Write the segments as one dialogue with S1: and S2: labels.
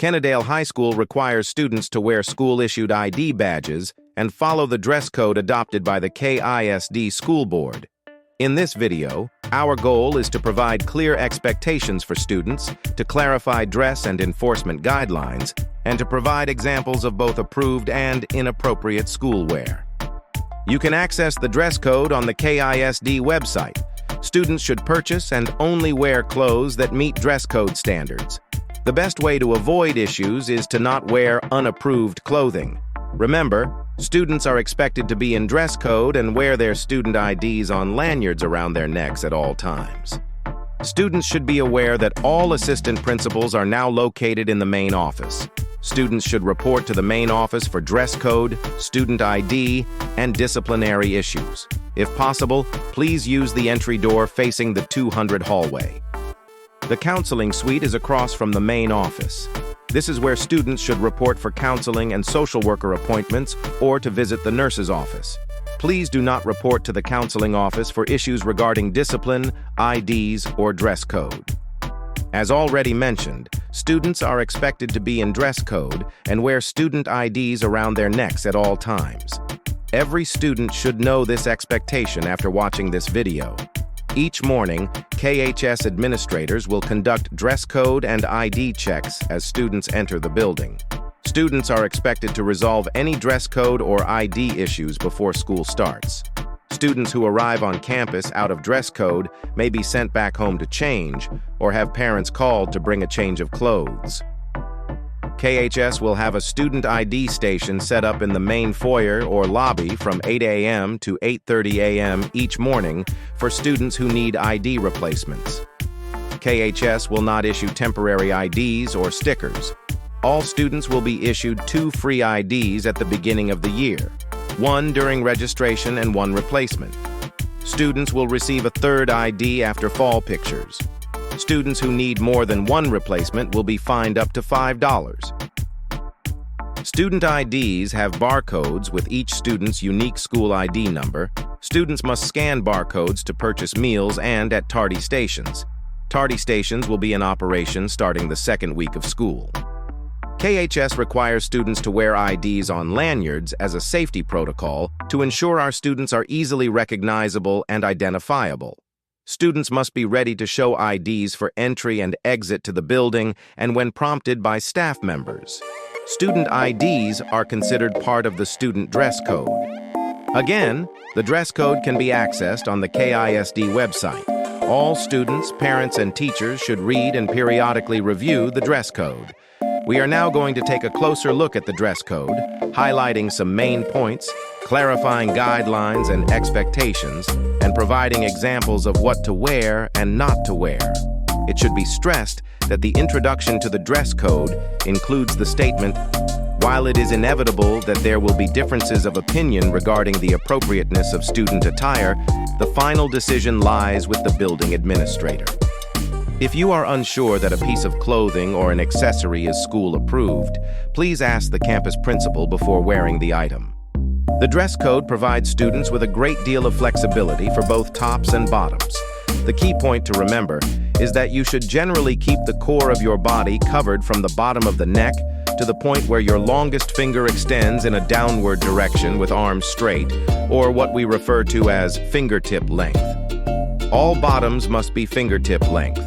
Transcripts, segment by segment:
S1: Kennedale High School requires students to wear school-issued ID badges and follow the dress code adopted by the KISD School Board. In this video, our goal is to provide clear expectations for students, to clarify dress and enforcement guidelines, and to provide examples of both approved and inappropriate school wear. You can access the dress code on the KISD website. Students should purchase and only wear clothes that meet dress code standards. The best way to avoid issues is to not wear unapproved clothing. Remember, students are expected to be in dress code and wear their student IDs on lanyards around their necks at all times. Students should be aware that all assistant principals are now located in the main office. Students should report to the main office for dress code, student ID, and disciplinary issues. If possible, please use the entry door facing the 200 hallway. The counseling suite is across from the main office. This is where students should report for counseling and social worker appointments or to visit the nurse's office. Please do not report to the counseling office for issues regarding discipline, IDs, or dress code. As already mentioned, students are expected to be in dress code and wear student IDs around their necks at all times. Every student should know this expectation after watching this video. Each morning, KHS administrators will conduct dress code and ID checks as students enter the building. Students are expected to resolve any dress code or ID issues before school starts. Students who arrive on campus out of dress code may be sent back home to change or have parents called to bring a change of clothes. KHS will have a student ID station set up in the main foyer or lobby from 8 a.m. to 8:30 a.m. each morning for students who need ID replacements. KHS will not issue temporary IDs or stickers. All students will be issued 2 free IDs at the beginning of the year, 1 during registration and 1 replacement. Students will receive a 3rd ID after fall pictures. Students who need more than 1 replacement will be fined up to $5. Student IDs have barcodes with each student's unique school ID number. Students must scan barcodes to purchase meals and at tardy stations. Tardy stations will be in operation starting the 2nd week of school. KHS requires students to wear IDs on lanyards as a safety protocol to ensure our students are easily recognizable and identifiable. Students must be ready to show IDs for entry and exit to the building and when prompted by staff members. Student IDs are considered part of the student dress code. Again, the dress code can be accessed on the KISD website. All students, parents, and teachers should read and periodically review the dress code. We are now going to take a closer look at the dress code, highlighting some main points, clarifying guidelines and expectations, and providing examples of what to wear and not to wear. It should be stressed that the introduction to the dress code includes the statement, "While it is inevitable that there will be differences of opinion regarding the appropriateness of student attire, the final decision lies with the building administrator." If you are unsure that a piece of clothing or an accessory is school approved, please ask the campus principal before wearing the item. The dress code provides students with a great deal of flexibility for both tops and bottoms. The key point to remember is that you should generally keep the core of your body covered from the bottom of the neck to the point where your longest finger extends in a downward direction with arms straight, or what we refer to as fingertip length. All bottoms must be fingertip length.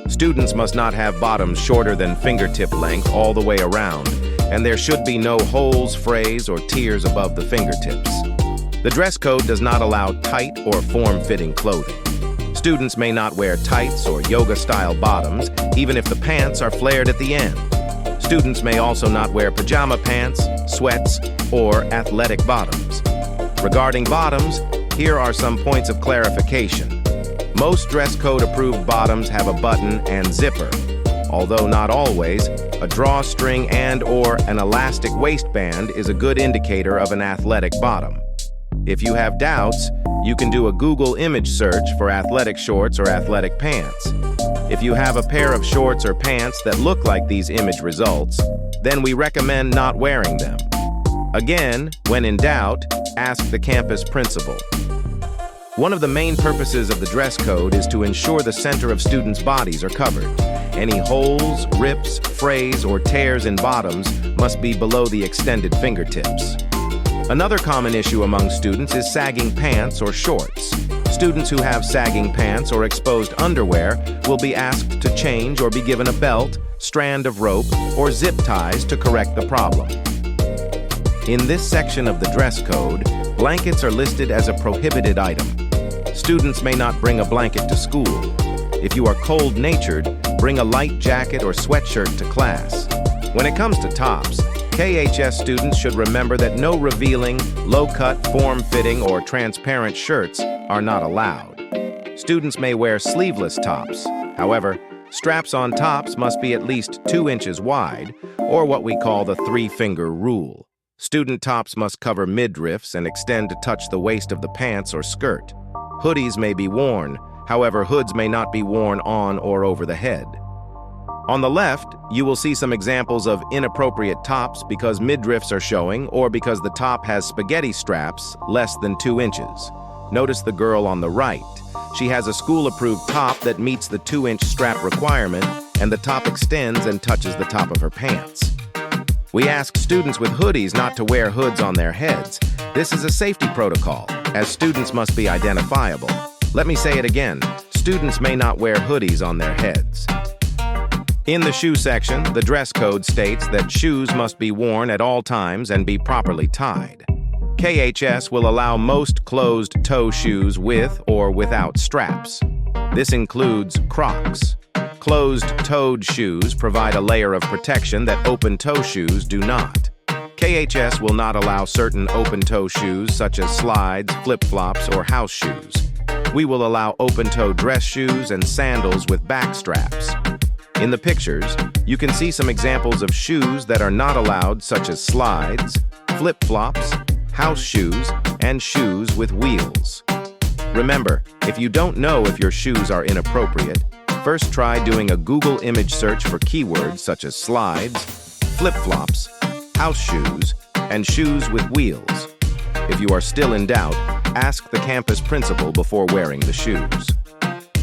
S1: Students must not have bottoms shorter than fingertip length all the way around, and there should be no holes, frays, or tears above the fingertips. The dress code does not allow tight or form-fitting clothing. Students may not wear tights or yoga-style bottoms, even if the pants are flared at the end. Students may also not wear pajama pants, sweats, or athletic bottoms. Regarding bottoms, here are some points of clarification. Most dress code approved bottoms have a button and zipper. Although not always, a drawstring and/or an elastic waistband is a good indicator of an athletic bottom. If you have doubts, you can do a Google image search for athletic shorts or athletic pants. If you have a pair of shorts or pants that look like these image results, then we recommend not wearing them. Again, when in doubt, ask the campus principal. One of the main purposes of the dress code is to ensure the center of students' bodies are covered. Any holes, rips, frays, or tears in bottoms must be below the extended fingertips. Another common issue among students is sagging pants or shorts. Students who have sagging pants or exposed underwear will be asked to change or be given a belt, strand of rope, or zip ties to correct the problem. In this section of the dress code, blankets are listed as a prohibited item. Students may not bring a blanket to school. If you are cold-natured, bring a light jacket or sweatshirt to class. When it comes to tops, KHS students should remember that no revealing, low-cut, form-fitting, or transparent shirts are not allowed. Students may wear sleeveless tops. However, straps on tops must be at least 2 inches wide, or what we call the 3-finger rule. Student tops must cover midriffs and extend to touch the waist of the pants or skirt. Hoodies may be worn. However, hoods may not be worn on or over the head. On the left, you will see some examples of inappropriate tops because midriffs are showing or because the top has spaghetti straps less than 2 inches. Notice the girl on the right. She has a school-approved top that meets the 2-inch strap requirement, and the top extends and touches the top of her pants. We ask students with hoodies not to wear hoods on their heads. This is a safety protocol, as students must be identifiable. Let me say it again. Students may not wear hoodies on their heads. In the shoe section, the dress code states that shoes must be worn at all times and be properly tied. KHS will allow most closed-toe shoes with or without straps. This includes Crocs. Closed-toed shoes provide a layer of protection that open-toe shoes do not. KHS will not allow certain open-toe shoes such as slides, flip-flops, or house shoes. We will allow open-toe dress shoes and sandals with back straps. In the pictures, you can see some examples of shoes that are not allowed, such as slides, flip-flops, house shoes, and shoes with wheels. Remember, if you don't know if your shoes are inappropriate, first try doing a Google image search for keywords such as slides, flip-flops, house shoes, and shoes with wheels. If you are still in doubt, ask the campus principal before wearing the shoes.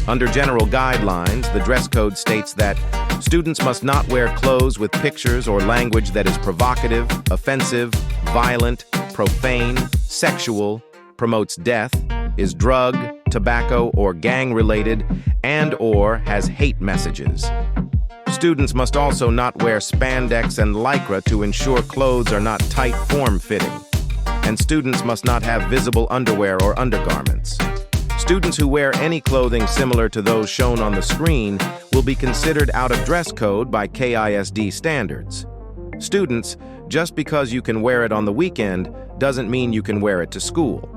S1: Under general guidelines, the dress code states that students must not wear clothes with pictures or language that is provocative, offensive, violent, profane, sexual, promotes death, is drug, tobacco, or gang-related, and/or has hate messages. Students must also not wear spandex and lycra to ensure clothes are not tight form-fitting. And students must not have visible underwear or undergarments. Students who wear any clothing similar to those shown on the screen will be considered out of dress code by KISD standards. Students, just because you can wear it on the weekend doesn't mean you can wear it to school.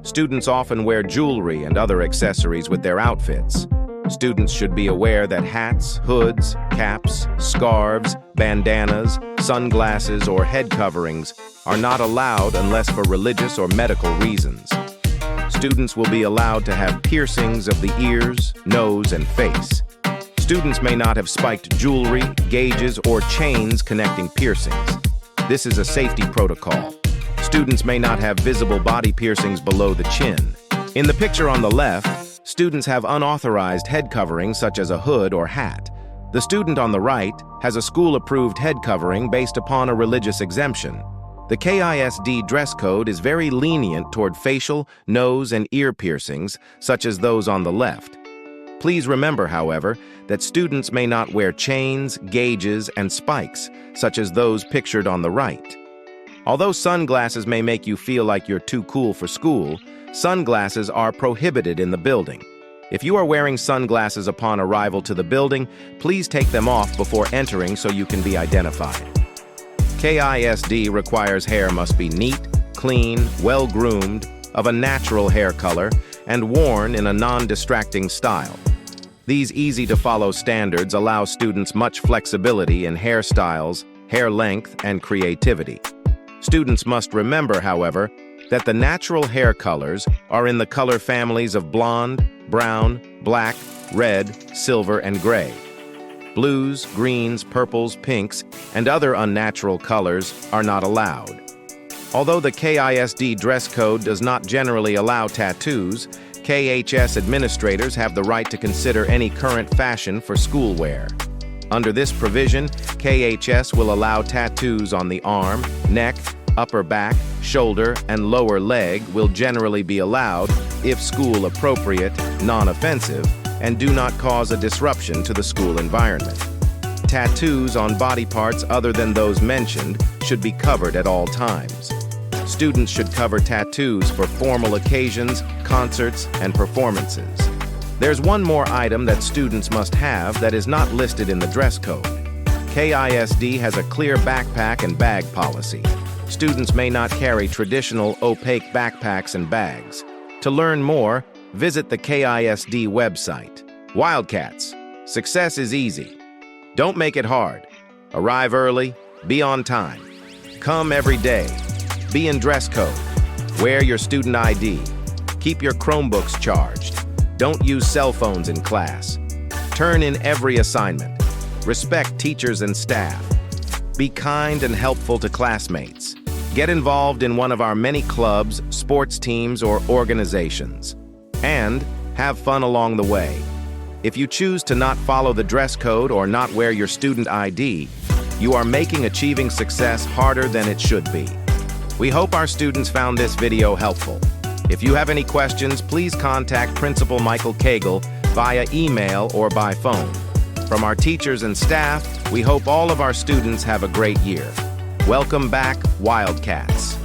S1: Students often wear jewelry and other accessories with their outfits. Students should be aware that hats, hoods, caps, scarves, bandanas, sunglasses, or head coverings are not allowed unless for religious or medical reasons. Students will be allowed to have piercings of the ears, nose, and face. Students may not have spiked jewelry, gauges, or chains connecting piercings. This is a safety protocol. Students may not have visible body piercings below the chin. In the picture on the left, students have unauthorized head coverings such as a hood or hat. The student on the right has a school-approved head covering based upon a religious exemption. The KISD dress code is very lenient toward facial, nose, and ear piercings, such as those on the left. Please remember, however, that students may not wear chains, gauges, and spikes, such as those pictured on the right. Although sunglasses may make you feel like you're too cool for school, sunglasses are prohibited in the building. If you are wearing sunglasses upon arrival to the building, please take them off before entering so you can be identified. KISD requires hair must be neat, clean, well-groomed, of a natural hair color, and worn in a non-distracting style. These easy-to-follow standards allow students much flexibility in hairstyles, hair length, and creativity. Students must remember, however, that the natural hair colors are in the color families of blonde, brown, black, red, silver, and gray. Blues, greens, purples, pinks, and other unnatural colors are not allowed. Although the KISD dress code does not generally allow tattoos, KHS administrators have the right to consider any current fashion for school wear. Under this provision, KHS will allow tattoos on the arm, neck, upper back, shoulder, and lower leg will generally be allowed if school appropriate, non-offensive, and do not cause a disruption to the school environment. Tattoos on body parts other than those mentioned should be covered at all times. Students should cover tattoos for formal occasions, concerts, and performances. There's one more item that students must have that is not listed in the dress code. KISD has a clear backpack and bag policy. Students may not carry traditional opaque backpacks and bags. To learn more, visit the KISD website. Wildcats, success is easy. Don't make it hard. Arrive early, be on time. Come every day. Be in dress code. Wear your student ID. Keep your Chromebooks charged. Don't use cell phones in class. Turn in every assignment. Respect teachers and staff. Be kind and helpful to classmates. Get involved in one of our many clubs, sports teams, or organizations. And have fun along the way. If you choose to not follow the dress code or not wear your student ID, you are making achieving success harder than it should be. We hope our students found this video helpful. If you have any questions, please contact Principal Michael Cagle via email or by phone. From our teachers and staff, we hope all of our students have a great year. Welcome back, Wildcats.